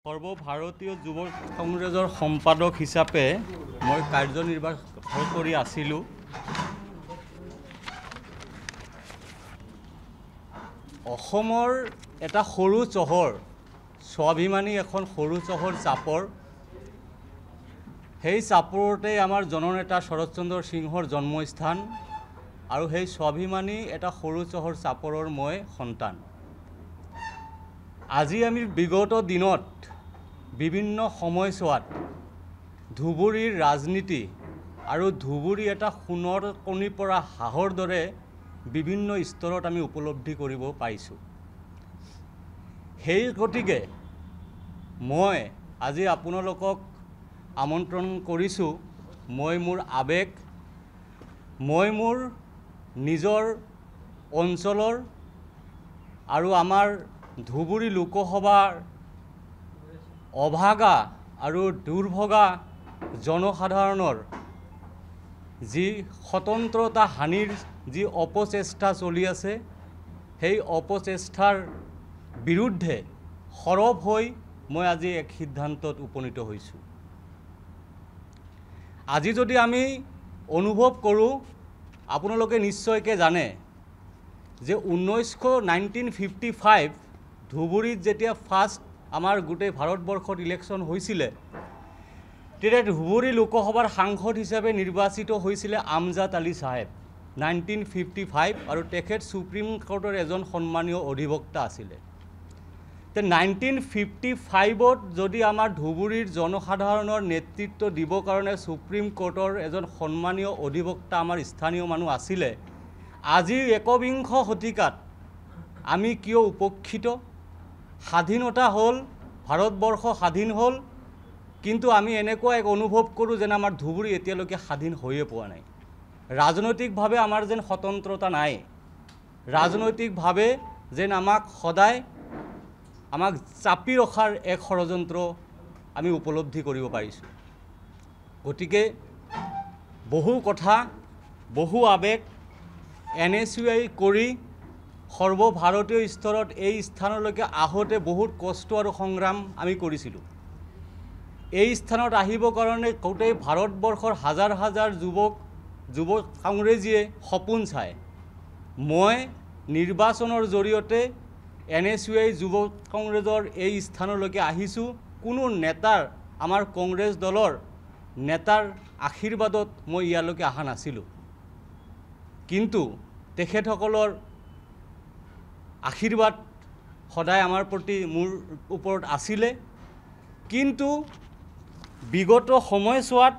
সৰ্বভাৰতীয় যুৱ কংগ্ৰেছৰ সম্পাদক হিচাপে মই কাৰ্যনিৰ্বাহ কৰি আছিলোঁ। অসমৰ এটা সৰু চহৰ, স্বাভিমানী এখন সৰু চহৰ চাপৰ। সেই চাপৰতেই আমাৰ জননেতা শৰৎচন্দ্ৰ সিংহৰ জন্মস্থান আৰু সেই স্বাভিমানী এটা সৰু চহৰ চাপৰৰ মই সন্তান। আজি আমি বিগত দিনত বিভিন্ন সময়ছোৱাত ধুবুৰীৰ ৰাজনীতি আৰু ধুবুৰী এটা সোণৰ কণীৰ পৰা হাঁহৰ দৰে বিভিন্ন স্তৰত আমি উপলব্ধি কৰিব পাৰিছোঁ। সেই গতিকে মই আজি আপোনালোকক আমন্ত্ৰণ কৰিছোঁ। মই মোৰ আৱেগ, মই মোৰ নিজৰ অঞ্চলৰ আৰু আমাৰ ধুবুৰী লোকসভাৰ অভাগা আৰু দুৰ্ভগা জনসাধাৰণৰ যি স্বতন্ত্ৰতা হানিৰ যি অপচেষ্টা চলি আছে, সেই অপচেষ্টাৰ বিৰুদ্ধে সৰব হৈ মই আজি এক সিদ্ধান্তত উপনীত হৈছোঁ। আজি যদি আমি অনুভৱ কৰোঁ, আপোনালোকে নিশ্চয়কৈ জানে যে 1955 ধুবুৰীত যেতিয়া ফাৰ্ষ্ট আমাৰ গোটেই ভাৰতবৰ্ষত ইলেকশ্যন হৈছিলে, তেতিয়া ধুবুৰী লোকসভাৰ সাংসদ হিচাপে নিৰ্বাচিত হৈছিলে আমজাদ আলী চাহেব 1955, আৰু তেখেত সুপ্ৰিম কোৰ্টৰ এজন সন্মানীয় অধিবক্তা আছিলে। 1955ত যদি আমাৰ ধুবুৰীৰ জনসাধাৰণৰ নেতৃত্ব দিবৰ কাৰণে সুপ্ৰিম কোৰ্টৰ এজন সন্মানীয় অধিবক্তা আমাৰ স্থানীয় মানুহ আছিলে, আজিৰ একবিংশ শতিকাত আমি কিয় উপেক্ষিত? স্বাধীনতা হ'ল, ভাৰতবৰ্ষ স্বাধীন হ'ল, কিন্তু আমি এনেকুৱা এক অনুভৱ কৰোঁ যেন আমাৰ ধুবুৰী এতিয়ালৈকে স্বাধীন হৈয়ে পোৱা নাই। ৰাজনৈতিকভাৱে আমাৰ যেন স্বতন্ত্ৰতা নাই, ৰাজনৈতিকভাৱে যেন আমাক সদায় চাপি ৰখাৰ এক ষড়যন্ত্ৰ আমি উপলব্ধি কৰিব পাৰিছোঁ। গতিকে বহু কথা, বহু আৱেগ NSUI কৰি সৰ্বভাৰতীয় স্তৰত এই স্থানলৈকে আহোঁতে বহুত কষ্ট আৰু সংগ্ৰাম আমি কৰিছিলোঁ। এই স্থানত আহিবৰ কাৰণে গোটেই ভাৰতবৰ্ষৰ হাজাৰ হাজাৰ যুৱ কংগ্ৰেছীয়ে সপোন চায়। মই নিৰ্বাচনৰ জৰিয়তে NSUI যুৱ কংগ্ৰেছৰ এই স্থানলৈকে আহিছোঁ। কোনো নেতাৰ, আমাৰ কংগ্ৰেছ দলৰ নেতাৰ আশীৰ্বাদত মই ইয়ালৈকে অহা নাছিলোঁ, কিন্তু তেখেতসকলৰ আশীৰ্বাদ সদায় আমাৰ প্ৰতি, মোৰ ওপৰত আছিলে। কিন্তু বিগত সময়ছোৱাত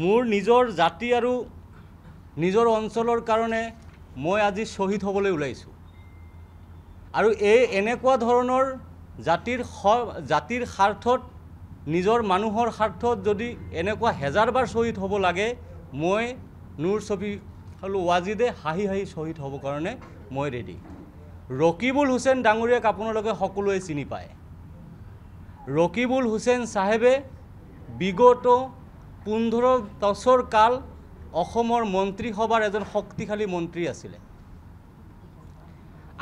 মোৰ নিজৰ জাতি আৰু নিজৰ অঞ্চলৰ কাৰণে মই আজি শ্বহীদ হ'বলৈ ওলাইছোঁ। আৰু এনেকুৱা ধৰণৰ জাতিৰ স্বাৰ্থত, নিজৰ মানুহৰ স্বাৰ্থত যদি এনেকুৱা হেজাৰবাৰ শ্বহীদ হ'ব লাগে, মই নুৰ ছবি ৱাজিদে হাঁহি হাঁহি শ্বহীদ হ'বৰ কাৰণে মই ৰেডি। ৰকিবুল হুছেইন ডাঙৰীয়াক আপোনালোকে সকলোৱে চিনি পায়। ৰকিবুল হুছেইন চাহেবে বিগত 15 বছৰ কাল অসমৰ মন্ত্ৰীসভাৰ এজন শক্তিশালী মন্ত্ৰী আছিলে।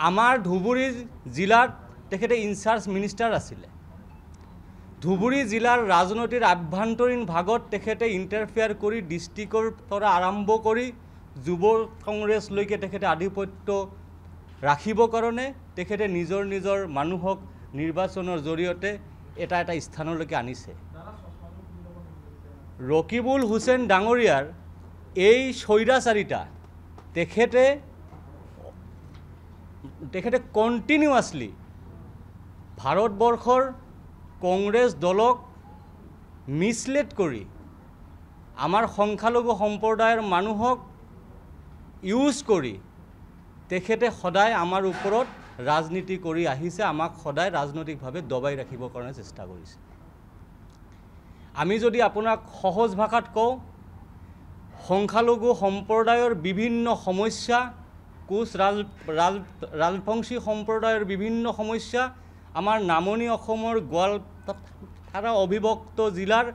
আমাৰ ধুবুৰী জিলাত তেখেতে ইনচাৰ্জ মিনিষ্টাৰ আছিলে। ধুবুৰী জিলাৰ ৰাজনৈতিক আভ্যন্তৰীণ ভাগত তেখেতে ইণ্টাৰফেয়াৰ কৰি ডিষ্ট্ৰিক্টৰ পৰা আৰম্ভ কৰি যুৱ কংগ্ৰেছলৈকে তেখেতে আধিপত্য ৰাখিবৰ কাৰণে তেখেতে নিজৰ মানুহক নিৰ্বাচনৰ জৰিয়তে এটা স্থানলৈকে আনিছে। ৰকিবুল হুছেইন ডাঙৰীয়াৰ এই স্বৈৰাচাৰিতা তেখেতে কণ্টিনিউৱাছলি ভাৰতবৰ্ষৰ কংগ্ৰেছ দলক মিছলিড কৰি আমাৰ সংখ্যালঘু সম্প্ৰদায়ৰ মানুহক ইউজ কৰি তেখেতে সদায় আমাৰ ওপৰত ৰাজনীতি কৰি আহিছে, আমাক সদায় ৰাজনৈতিকভাৱে দবাই ৰাখিবৰ কাৰণে চেষ্টা কৰিছে। আমি যদি আপোনাক সহজ ভাষাত কওঁ, সংখ্যালঘু সম্প্ৰদায়ৰ বিভিন্ন সমস্যা, কোচ ৰাজবংশী সম্প্ৰদায়ৰ বিভিন্ন সমস্যা, আমাৰ নামনি অসমৰ গোৱালপাৰা অবিভক্ত জিলাৰ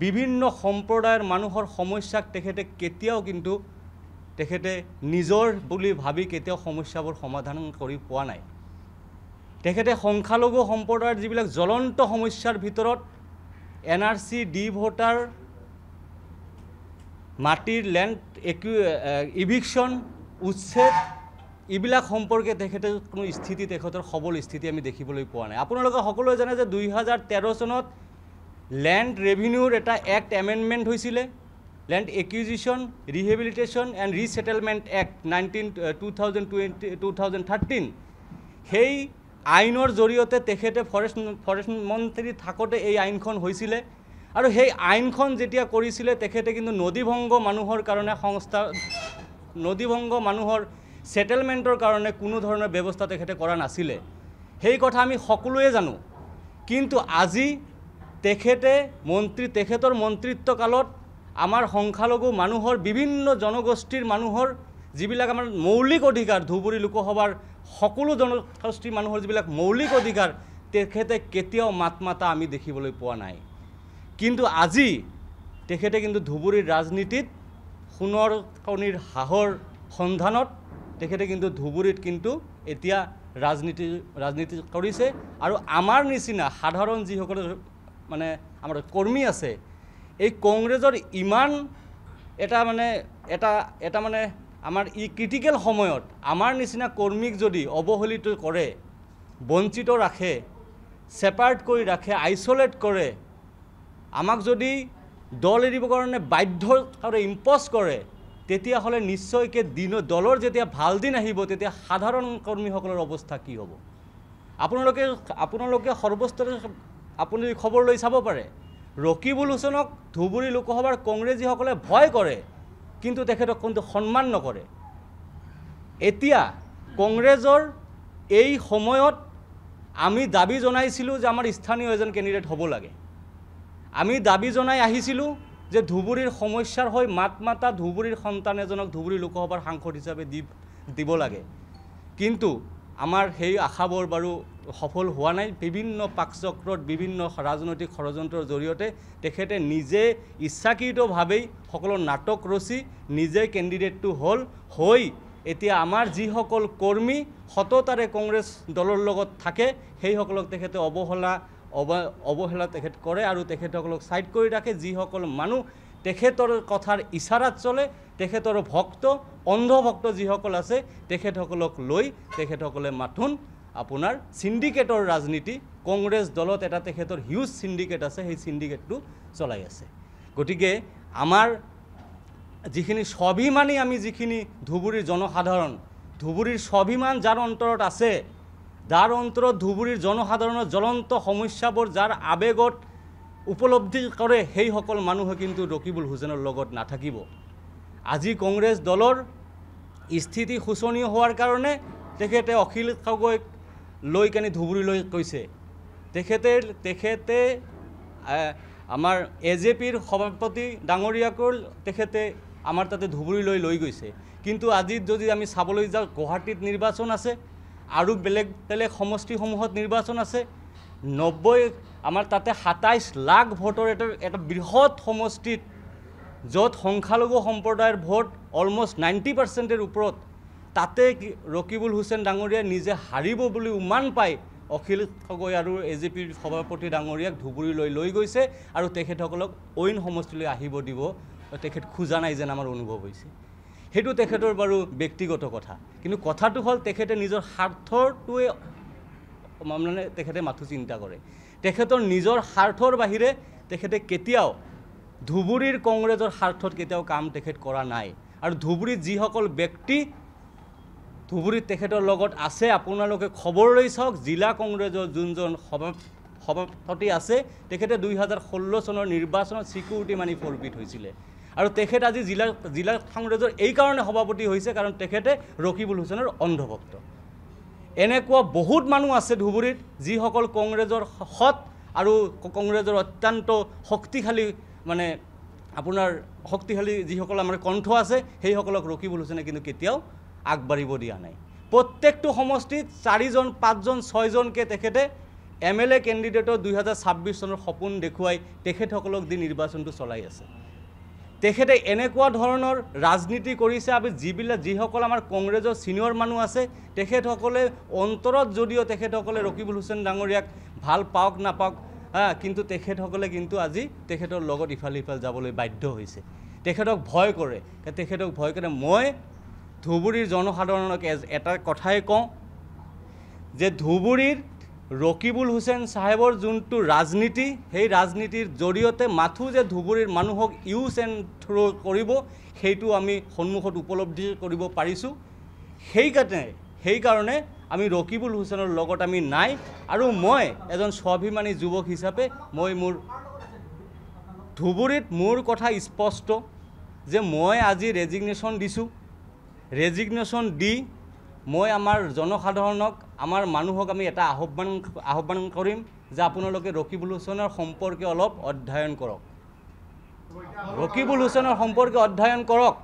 বিভিন্ন সম্প্ৰদায়ৰ মানুহৰ সমস্যাক তেখেতে কেতিয়াও কিন্তু তেখেতে নিজৰ বুলি ভাবি কেতিয়াও সমস্যাবোৰ সমাধান কৰি পোৱা নাই। তেখেতে সংখ্যালঘু সম্প্ৰদায়ৰ যিবিলাক জ্বলন্ত সমস্যাৰ ভিতৰত NRC ডি ভোটাৰ মাটিৰ ল্যান্ড ইভিকশন উচ্ছেদ এইবিলাক সম্পৰ্কে তেখেতে কোনো স্থিতি তেখেতৰ সবল স্থিতি আমি দেখিবলৈ পোৱা নাই। আপোনালোকে সকলোৱে জানে যে 2013 চনত ল্যান্ড ৰেভিনিউৰ এটা এক্ট এমেণ্ডমেণ্ট হৈছিলে, land acquisition rehabilitation and resettlement act 2013। সেই আইনৰ জৰিয়তে তেখেতে ফৰেষ্ট মন্ত্ৰী থাকোঁতে এই আইনখন হৈছিলে আৰু সেই আইনখন যেতিয়া কৰিছিলে তেখেতে কিন্তু নদীভংগ মানুহৰ কাৰণে নদীভংগ মানুহৰ সেটেলমেন্টৰ কাৰণে কোনো ধৰণৰ ব্যৱস্থা তেখেতে কৰা নাছিলে। সেই কথা আমি সকলোৱে জানো। কিন্তু আজি তেখেতৰ মন্ত্ৰিত্বকালত আমাৰ সংখ্যালঘু মানুহৰ বিভিন্ন জনগোষ্ঠীৰ মানুহৰ যিবিলাক আমাৰ মৌলিক অধিকাৰ, ধুবুৰী লোকসভাৰ সকলো জনগোষ্ঠীৰ মানুহৰ যিবিলাক মৌলিক অধিকাৰ তেখেতে কেতিয়াও মাত মাতা আমি দেখিবলৈ পোৱা নাই। কিন্তু আজি তেখেতে কিন্তু ধুবুৰীৰ ৰাজনীতিত সোণৰ কণীৰ হাঁহৰ সন্ধানত তেখেতে কিন্তু ধুবুৰীত কিন্তু এতিয়া ৰাজনীতি কৰিছে। আৰু আমাৰ নিচিনা সাধাৰণ যিসকল মানে আমাৰ কৰ্মী আছে, এই কংগ্ৰেছৰ ইমান এটা মানে আমাৰ ই ক্ৰিটিকেল সময়ত আমাৰ নিচিনা কৰ্মীক যদি অৱহেলিত কৰে, বঞ্চিত ৰাখে, সেপাৰেট কৰি ৰাখে, আইসোলেট কৰে, আমাক যদি দল এৰিবৰ কাৰণে বাধ্য কৰে, ইম্পজ কৰে, তেতিয়াহ'লে নিশ্চয়কৈ দলৰ যেতিয়া ভাল দিন আহিব তেতিয়া সাধাৰণ কৰ্মীসকলৰ অৱস্থা কি হ'ব? আপোনালোকে সৰ্বস্তৰে আপুনি খবৰ লৈ চাব পাৰে। ৰকিবুল হুছেইনক ধুবুৰী লোকসভাৰ কংগ্ৰেছীসকলে ভয় কৰে, কিন্তু তেখেতক কিন্তু সন্মান নকৰে। এতিয়া কংগ্ৰেছৰ এই সময়ত আমি দাবী জনাইছিলোঁ যে আমাৰ স্থানীয় এজন কেণ্ডিডেট হ'ব লাগে। আমি দাবী জনাই আহিছিলোঁ যে ধুবুৰীৰ সমস্যাৰ হৈ মাত মাতা ধুবুৰীৰ সন্তান এজনক ধুবুৰী লোকসভাৰ সাংসদ হিচাপে দিব লাগে। কিন্তু আমাৰ সেই আশাবোৰ বাৰু সফল হোৱা নাই। বিভিন্ন পাকচক্ৰত বিভিন্ন ৰাজনৈতিক ষড়যন্ত্ৰৰ জৰিয়তে তেখেতে নিজে ইচ্ছাকৃতভাৱেই সকলো নাটক ৰচি নিজে কেণ্ডিডেটটো হৈ এতিয়া আমাৰ যিসকল কৰ্মী সততাৰে কংগ্ৰেছ দলৰ লগত থাকে সেইসকলক তেখেতে অৱহেলা তেখেত কৰে আৰু তেখেতসকলক ছাইড কৰি ৰাখে। যিসকল মানুহ তেখেতৰ কথাৰ ইশাৰাত চলে, তেখেতৰ অন্ধভক্ত যিসকল আছে, তেখেতসকলক লৈ তেখেতসকলে মাথোন আপোনাৰ সিন্ডিকেটৰ ৰাজনীতি, কংগ্ৰেছ দলত এটা তেখেতৰ হিউজ সিন্ডিকেট আছে, সেই সিন্ডিকেটটো চলাই আছে। গতিকে আমাৰ যিখিনি স্বাভিমানী, আমি যিখিনি ধুবুৰীৰ জনসাধাৰণ, ধুবুৰীৰ স্বাভিমান যাৰ অন্তৰত আছে, যাৰ অন্তৰত ধুবুৰীৰ জনসাধাৰণৰ জ্বলন্ত সমস্যাবোৰ যাৰ আবেগত উপলব্ধি কৰে, সেইসকল মানুহে কিন্তু ৰকিবুল হুছেইনৰ লগত নাথাকিব। আজি কংগ্ৰেছ দলৰ স্থিতি শোচনীয় হোৱাৰ কাৰণে তেখেতে অখিল গগৈক লৈ কেনে ধুবুৰীলৈ কৈছে। তেখেতে আমাৰ AJPৰ সভাপতি ডাঙৰীয়াকো তেখেতে আমাৰ তাতে ধুবুৰীলৈ লৈ গৈছে। কিন্তু আজি যদি আমি চাবলৈ যাওঁ, গুৱাহাটীত নিৰ্বাচন আছে আৰু বেলেগ সমষ্টিসমূহত নিৰ্বাচন আছে। আমাৰ তাতে 27 লাখ ভোটৰ এটা বৃহৎ সমষ্টিত য'ত সংখ্যালঘু সম্প্ৰদায়ৰ ভোট অলমষ্ট 90%ৰ ওপৰত, তাতে ৰকিবুল হুছেইন ডাঙৰীয়াই নিজে হাৰিব বুলি উমান পায় অখিল গগৈ আৰু AJPৰ সভাপতি ডাঙৰীয়াক ধুবুৰীলৈ লৈ গৈছে আৰু তেখেতসকলক অইন সমষ্টিলৈ আহিব দিব তেখেত খোজা নাই যেন আমাৰ অনুভৱ হৈছে। সেইটো তেখেতৰ বাৰু ব্যক্তিগত কথা, কিন্তু কথাটো হ'ল তেখেতে নিজৰ স্বাৰ্থটোৱে মানে তেখেতে মাথো চিন্তা কৰে। তেখেতৰ নিজৰ স্বাৰ্থৰ বাহিৰে তেখেতে কেতিয়াও ধুবুৰীৰ কংগ্ৰেছৰ স্বাৰ্থত কেতিয়াও কাম তেখেত কৰা নাই। আৰু ধুবুৰীত যিসকল ব্যক্তি ধুবুৰীত তেখেতৰ লগত আছে, আপোনালোকে খবৰ লৈ চাওক, জিলা কংগ্ৰেছৰ যোনজন সভাপতি আছে তেখেতে 2016 চনৰ নিৰ্বাচনত চিকিউৰিটি মানি ফৰবিট হৈছিলে। আৰু তেখেত আজি জিলা কংগ্ৰেছৰ এই কাৰণে সভাপতি হৈছে কাৰণ তেখেতে ৰকিবুল হুছেইনৰ অন্ধভক্ত। এনেকুৱা বহুত মানুহ আছে ধুবুৰীত যিসকল কংগ্ৰেছৰ সৎ আৰু কংগ্ৰেছৰ অত্যন্ত শক্তিশালী মানে আপোনাৰ শক্তিশালী যিসকল আমাৰ কণ্ঠ আছে, সেইসকলক ৰকিবুল হুছেইনে কিন্তু কেতিয়াও আগবাঢ়িব দিয়া নাই। প্ৰত্যেকটো সমষ্টিত 4জন 5জন 6জনকে তেখেতে MLA কেণ্ডিডেটৰ 2026 চনৰ সপোন দেখুৱাই তেখেতসকলক দি নিৰ্বাচনটো চলাই আছে। তেখেতে এনেকুৱা ধৰণৰ ৰাজনীতি কৰিছে। আমি যিসকল আমাৰ কংগ্ৰেছৰ ছিনিয়ৰ মানুহ আছে তেখেতসকলে অন্তৰত যদিও তেখেতসকলে ৰকিবুল হুছেইন ডাঙৰীয়াক ভাল পাওক নাপাওক কিন্তু তেখেতসকলে কিন্তু আজি তেখেতৰ লগত ইফাল সিফাল যাবলৈ বাধ্য হৈছে। তেখেতক ভয় কৰে। মই ধুবুৰীৰ জনসাধাৰণক এটা কথাই কওঁ যে ধুবুৰীৰ ৰকিবুল হুছেইন চাহেবৰ যোনটো ৰাজনীতি সেই ৰাজনীতিৰ জৰিয়তে মাথো যে ধুবুৰীৰ মানুহক ইউজ এণ্ড থ্ৰ' কৰিব সেইটো আমি সন্মুখত উপলব্ধি কৰিব পাৰিছোঁ। সেইকাৰণে আমি ৰকিবুল হুছেইনৰ লগত আমি নাই। আৰু মই এজন স্বাভিমানী যুৱক হিচাপে মই মোৰ ধুবুৰীত মোৰ কথা স্পষ্ট যে মই আজি ৰেজিগনেশ্যন দিছোঁ। ৰেজিগনেশ্যন দি মই আমাৰ জনসাধাৰণক আমাৰ মানুহক আমি এটা আহ্বান কৰিম যে আপোনালোকে ৰকিবুল হুছেইনৰ সম্পৰ্কে অলপ অধ্যয়ন কৰক। ৰকিবুল হুছেইনৰ সম্পৰ্কে অধ্যয়ন কৰক।